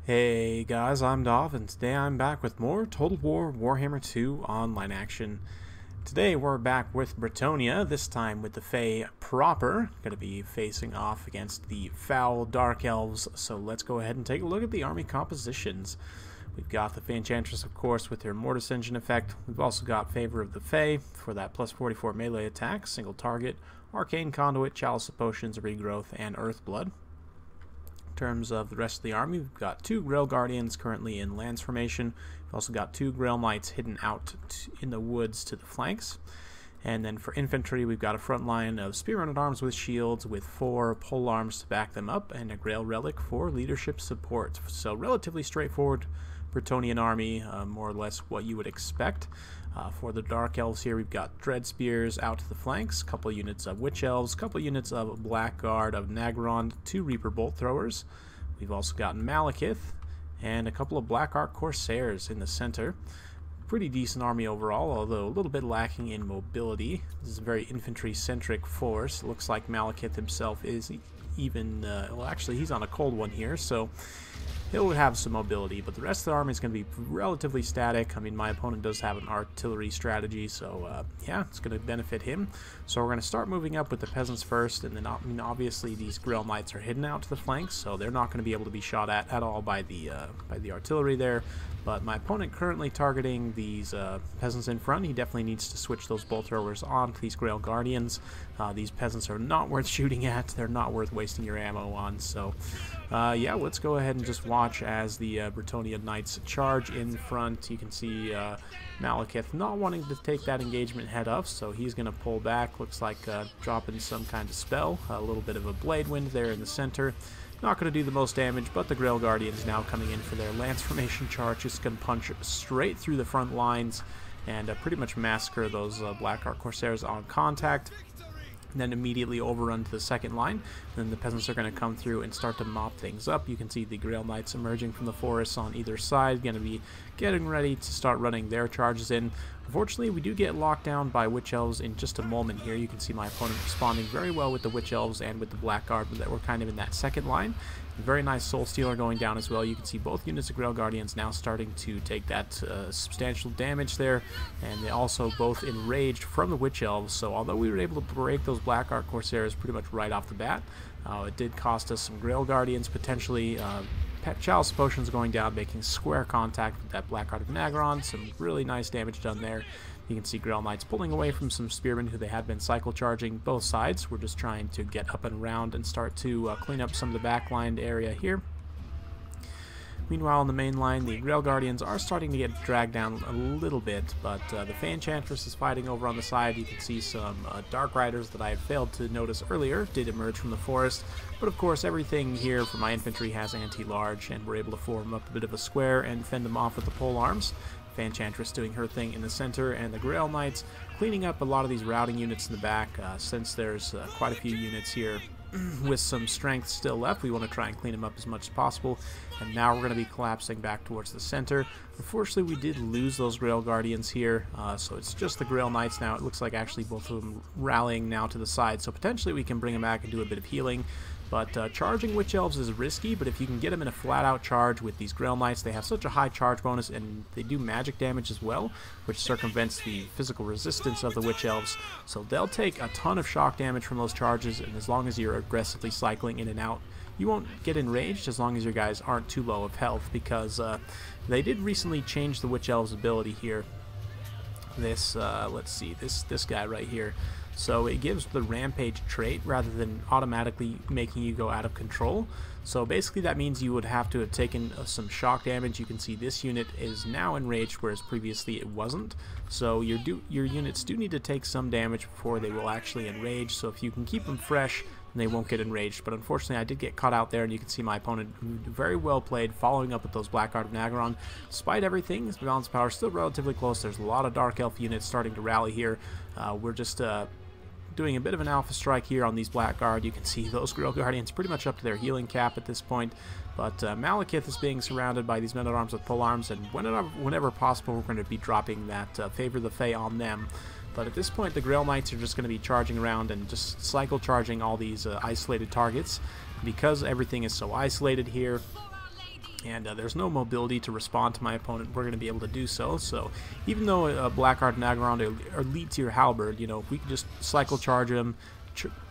Hey guys, I'm Darth, and today I'm back with more Total War Warhammer 2 online action. Today we're back with Bretonnia, this time with the Fae proper. Going to be facing off against the foul Dark Elves, so let's go ahead and take a look at the army compositions. We've got the Fae Enchantress, of course, with her Mortis Engine effect. We've also got Favor of the Fae for that plus 44 melee attack, single target, Arcane Conduit, Chalice of Potions, Regrowth, and Earthblood. In terms of the rest of the army, we've got 2 Grail Guardians currently in Lance formation. We've also got 2 Grail Knights hidden out in the woods to the flanks. And then for infantry, we've got a front line of Spearmen at Arms with shields with 4 pole arms to back them up and a Grail Relic for leadership support. So relatively straightforward Bretonnian army, more or less what you would expect. For the Dark Elves here, we've got Dread Spears out to the flanks, a couple units of Witch Elves, a couple units of Blackguard of Nagron, 2 Reaper Bolt Throwers. We've also got Malekith and a couple of Black Ark Corsairs in the center. Pretty decent army overall, although a little bit lacking in mobility. This is a very infantry-centric force. It looks like Malekith himself is even, well actually he's on a cold one here, so he'll have some mobility, but the rest of the army is going to be relatively static. I mean, my opponent does have an artillery strategy, so yeah, it's going to benefit him. So we're going to start moving up with the peasants first, and then obviously these Grail Knights are hidden out to the flanks, so they're not going to be able to be shot at all by the artillery there. But my opponent currently targeting these peasants in front. He definitely needs to switch those bolt throwers on to these Grail Guardians. These peasants are not worth shooting at. They're not worth wasting your ammo on. So yeah, let's go ahead and just watch as the Bretonnian Knights charge in front. You can see Malekith not wanting to take that engagement head up, so he's going to pull back. Looks like dropping some kind of spell. A little bit of a Blade Wind there in the center. Not going to do the most damage, but the Grail Guardians now coming in for their Lance Formation charge. Just going to punch straight through the front lines and pretty much massacre those Black Ark Corsairs on contact. And then immediately overrun to the second line. Then the peasants are going to come through and start to mop things up. You can see the Grail Knights emerging from the forests on either side, going to be getting ready to start running their charges in. Unfortunately, we do get locked down by Witch Elves in just a moment here. You can see my opponent responding very well with the Witch Elves and with the Blackguard that were kind of in that second line. A very nice Soul Stealer going down as well. You can see both units of Grail Guardians now starting to take that substantial damage there, and they also both enraged from the Witch Elves. So although we were able to break those Black Ark Corsairs pretty much right off the bat, it did cost us some Grail Guardians potentially. Chalice Potions going down, making square contact with that Blackguard of Nagron. Some really nice damage done there. You can see Grail Knights pulling away from some Spearmen who they had been cycle charging both sides. We're just trying to get up and around and start to clean up some of the backlined area here. Meanwhile, on the main line, the Grail Guardians are starting to get dragged down a little bit, but the Fae Enchantress is fighting over on the side. You can see some Dark Riders that I had failed to notice earlier did emerge from the forest, but of course everything here for my infantry has anti-large, and we're able to form up a bit of a square and fend them off with the pole arms. Fae Enchantress doing her thing in the center, and the Grail Knights cleaning up a lot of these routing units in the back. Since there's quite a few units here with some strength still left, we want to try and clean them up as much as possible. And now we're going to be collapsing back towards the center. Unfortunately, we did lose those Grail Guardians here, so it's just the Grail Knights now. It looks like actually both of them rallying now to the side, so potentially we can bring them back and do a bit of healing. But charging Witch Elves is risky, but if you can get them in a flat-out charge with these Grail Knights, they have such a high charge bonus, and they do magic damage as well, which circumvents the physical resistance of the Witch Elves. So they'll take a ton of shock damage from those charges, and as long as you're aggressively cycling in and out, you won't get enraged as long as your guys aren't too low of health, because they did recently change the Witch Elves' ability here. This, let's see, this guy right here. So it gives the Rampage trait rather than automatically making you go out of control. So basically that means you would have to have taken some shock damage. You can see this unit is now enraged, whereas previously it wasn't. So your units do need to take some damage before they will actually enrage. So if you can keep them fresh, they won't get enraged. But unfortunately I did get caught out there, and you can see my opponent very well played, following up with those Blackguard of Nagron. Despite everything, his balance power is still relatively close. There's a lot of Dark Elf units starting to rally here. We're just doing a bit of an alpha strike here on these Blackguard. You can see those Grail Guardians pretty much up to their healing cap at this point. But Malekith is being surrounded by these men-at-arms with polearms, and whenever possible we're going to be dropping that Favor of the Fae on them. But at this point the Grail Knights are just going to be charging around and just cycle charging all these isolated targets. Because everything is so isolated here, And there's no mobility to respond to my opponent. We're going to be able to do so. So even though a Blackguard Nagarond are elite tier halberd, you know, if we can just cycle charge him,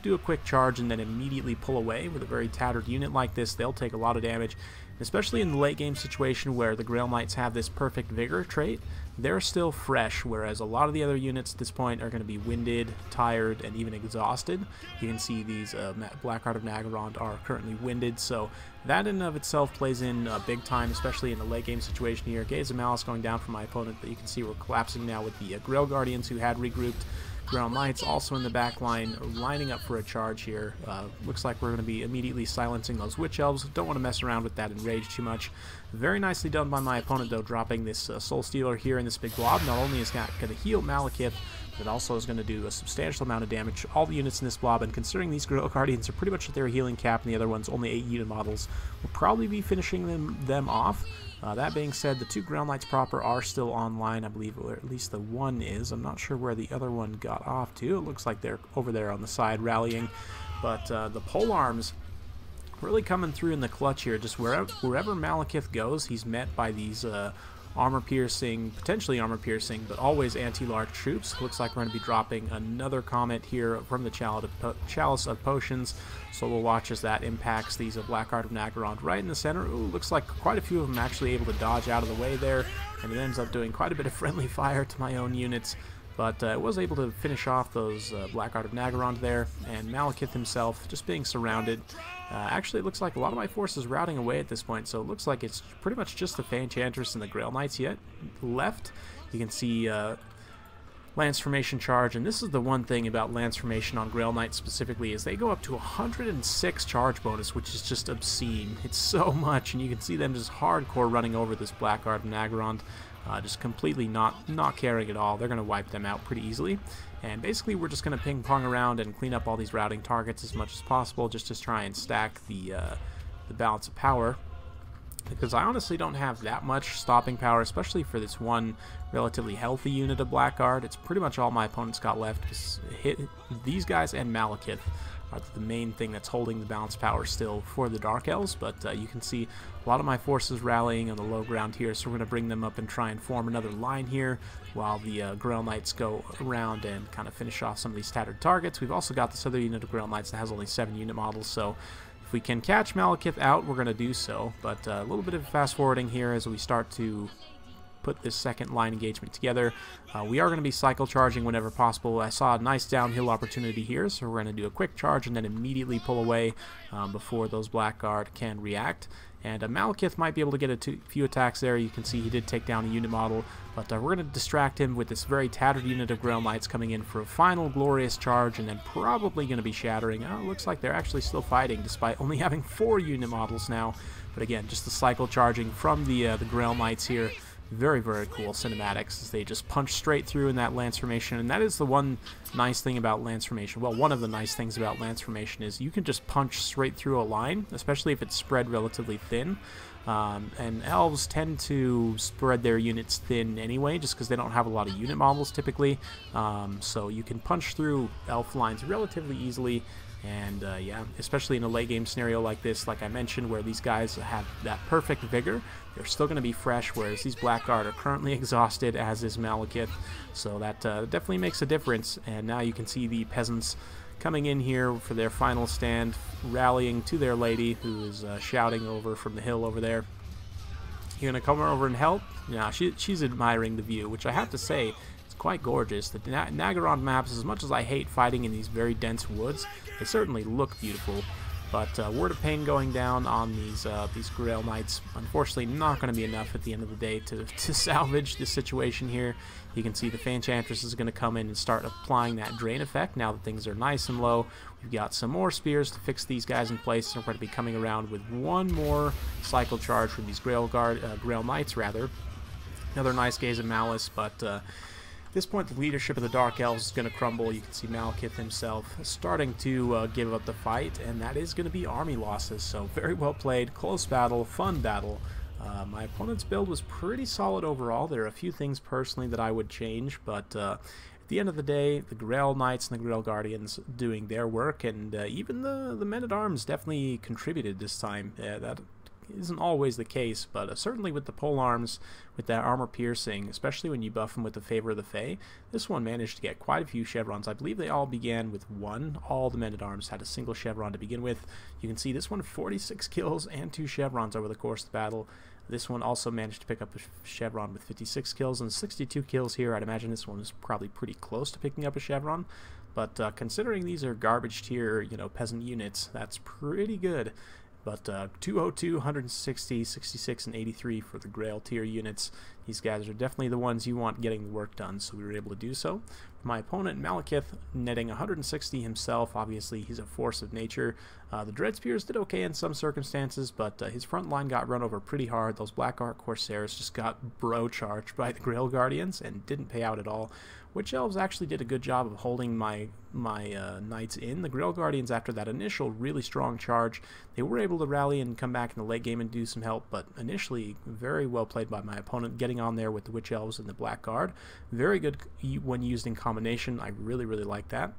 do a quick charge, and then immediately pull away with a very tattered unit like this, they'll take a lot of damage. Especially in the late game situation where the Grail Knights have this perfect vigor trait, they're still fresh, whereas a lot of the other units at this point are going to be winded, tired, and even exhausted. You can see these Blackguard of Nagarond are currently winded, so that in and of itself plays in big time, especially in the late game situation here. Gaze of Malice going down for my opponent, but you can see we're collapsing now with the Grail Guardians who had regrouped. Grail Knights also in the back line, lining up for a charge here. Looks like we're going to be immediately silencing those Witch Elves. Don't want to mess around with that and rage too much. Very nicely done by my opponent, though, dropping this Soul Stealer here in this big blob. Not only is it going to heal Malekith, but also is going to do a substantial amount of damage to all the units in this blob. And considering these Grail Guardians are pretty much at their healing cap, and the other one's only 8 unit models, we'll probably be finishing them off. That being said, the 2 Grail Knights proper are still online, I believe, or at least the one is. I'm not sure where the other one got off to. It looks like they're over there on the side rallying. But the polearms really coming through in the clutch here. Just wherever Malekith goes, he's met by these armor-piercing, potentially armor-piercing, but always anti-large troops. Looks like we're going to be dropping another comment here from the Chalice of Potions, so we'll watch as that impacts these Blackguard of Nagarond right in the center. Ooh, looks like quite a few of them actually able to dodge out of the way there, and it ends up doing quite a bit of friendly fire to my own units. But it was able to finish off those Blackguard of Nagarond there, and Malekith himself just being surrounded. Actually, it looks like a lot of my forces routing away at this point, so it looks like it's pretty much just the Enchantress and the Grail Knights yet left. You can see Lance Formation charge, and this is the one thing about Lance Formation on Grail Knights specifically, is they go up to 106 charge bonus, which is just obscene. It's so much, and you can see them just hardcore running over this Blackguard of Nagarond. Just completely not caring at all. They're going to wipe them out pretty easily. And basically we're just going to ping-pong around and clean up all these routing targets as much as possible, just to try and stack the balance of power. Because I honestly don't have that much stopping power, especially for this one relatively healthy unit of Blackguard. It's pretty much all my opponents got left. Hit these guys and Malekith are the main thing that's holding the balance power still for the Dark Elves, but you can see a lot of my forces rallying on the low ground here, so we're going to bring them up and try and form another line here while the Grail Knights go around and kind of finish off some of these tattered targets. We've also got this other unit of Grail Knights that has only 7 unit models, so if we can catch Malekith out, we're going to do so. But a little bit of fast forwarding here as we start to put this second line engagement together. We are going to be cycle charging whenever possible. I saw a nice downhill opportunity here, so we're going to do a quick charge and then immediately pull away before those Blackguard can react. And Malekith might be able to get a few attacks there. You can see he did take down a unit model, but we're going to distract him with this very tattered unit of Grail Knights coming in for a final glorious charge, and then probably going to be shattering. Looks like they're actually still fighting despite only having 4 unit models now. But again, just the cycle charging from the Grail Knights here. Very, very cool cinematics as they just punch straight through in that Lance Formation. And that is the one nice thing about Lance Formation. Well, one of the nice things about Lance Formation is you can just punch straight through a line, especially if it's spread relatively thin. And elves tend to spread their units thin anyway, just because they don't have a lot of unit models typically. So you can punch through elf lines relatively easily. And yeah, especially in a late game scenario like this, like I mentioned, where these guys have that perfect vigor, they're still going to be fresh, whereas these Blackguard are currently exhausted, as is Malekith. So that definitely makes a difference. And now you can see the peasants coming in here for their final stand, rallying to their lady, who is shouting over from the hill over there. You're going to come over and help? Yeah, she's admiring the view, which I have to say, quite gorgeous. The Nagarond maps, as much as I hate fighting in these very dense woods, they certainly look beautiful. But Word of Pain going down on these Grail Knights, unfortunately not going to be enough at the end of the day to salvage this situation here. You can see the Enchantress is going to come in and start applying that drain effect now that things are nice and low. We've got some more spears to fix these guys in place, and we're going to be coming around with one more cycle charge from these Grail Knights, rather. Another nice Gaze of Malice, but at this point, the leadership of the Dark Elves is going to crumble. You can see Malekith himself starting to give up the fight, and that is going to be army losses. So very well played, close battle, fun battle. My opponent's build was pretty solid overall. There are a few things personally that I would change, but at the end of the day, the Grail Knights and the Grail Guardians doing their work, and even the Men-at-Arms definitely contributed this time. That isn't always the case, but certainly with the pole arms, with that armor piercing, especially when you buff them with the Favor of the Fae, this one managed to get quite a few chevrons. I believe they all began with one. All the men-at-arms had a single chevron to begin with. You can see this one 46 kills and 2 chevrons over the course of the battle. This one also managed to pick up a chevron with 56 kills and 62 kills here. I'd imagine this one is probably pretty close to picking up a chevron, but considering these are garbage tier, you know, peasant units, that's pretty good. But 202, 160, 66, and 83 for the Grail tier units. These guys are definitely the ones you want getting the work done, so we were able to do so. My opponent, Malekith, netting 160 himself. Obviously, he's a force of nature. The Dread Spears did okay in some circumstances, but his front line got run over pretty hard. Those Black Ark Corsairs just got bro-charged by the Grail Guardians and didn't pay out at all. Witch Elves actually did a good job of holding my knights in. The Grail Guardians, after that initial really strong charge, they were able to rally and come back in the late game and do some help, but initially very well played by my opponent, getting on there with the Witch Elves and the Black Guard. Very good when used in combination. I really like that.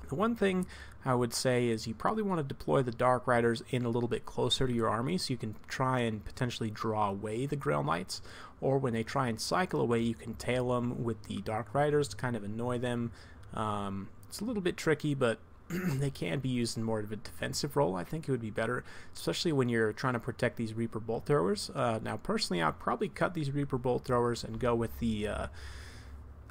The one thing I would say is you probably want to deploy the Dark Riders in a little bit closer to your army so you can try and potentially draw away the Grail Knights, or when they try and cycle away you can tail them with the Dark Riders to kind of annoy them. It's a little bit tricky, but they can be used in more of a defensive role. I think it would be better, especially when you're trying to protect these Reaper Bolt Throwers. Now personally I'd probably cut these Reaper Bolt Throwers and go with the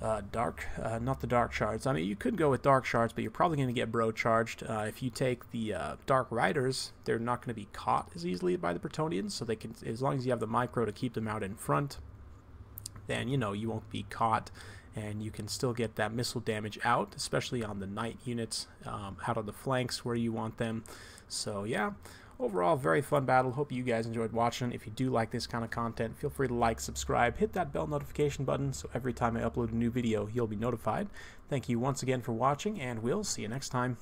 not the Dark Shards. I mean, you could go with Dark Shards, but you're probably going to get bro charged. If you take the Dark Riders, they're not going to be caught as easily by the Bretonnians, so they can, as long as you have the micro to keep them out in front, then you know you won't be caught, and you can still get that missile damage out, especially on the knight units out of the flanks where you want them. So yeah, overall, very fun battle. Hope you guys enjoyed watching. If you do like this kind of content, feel free to like, subscribe, hit that bell notification button so every time I upload a new video, you'll be notified. Thank you once again for watching, and we'll see you next time.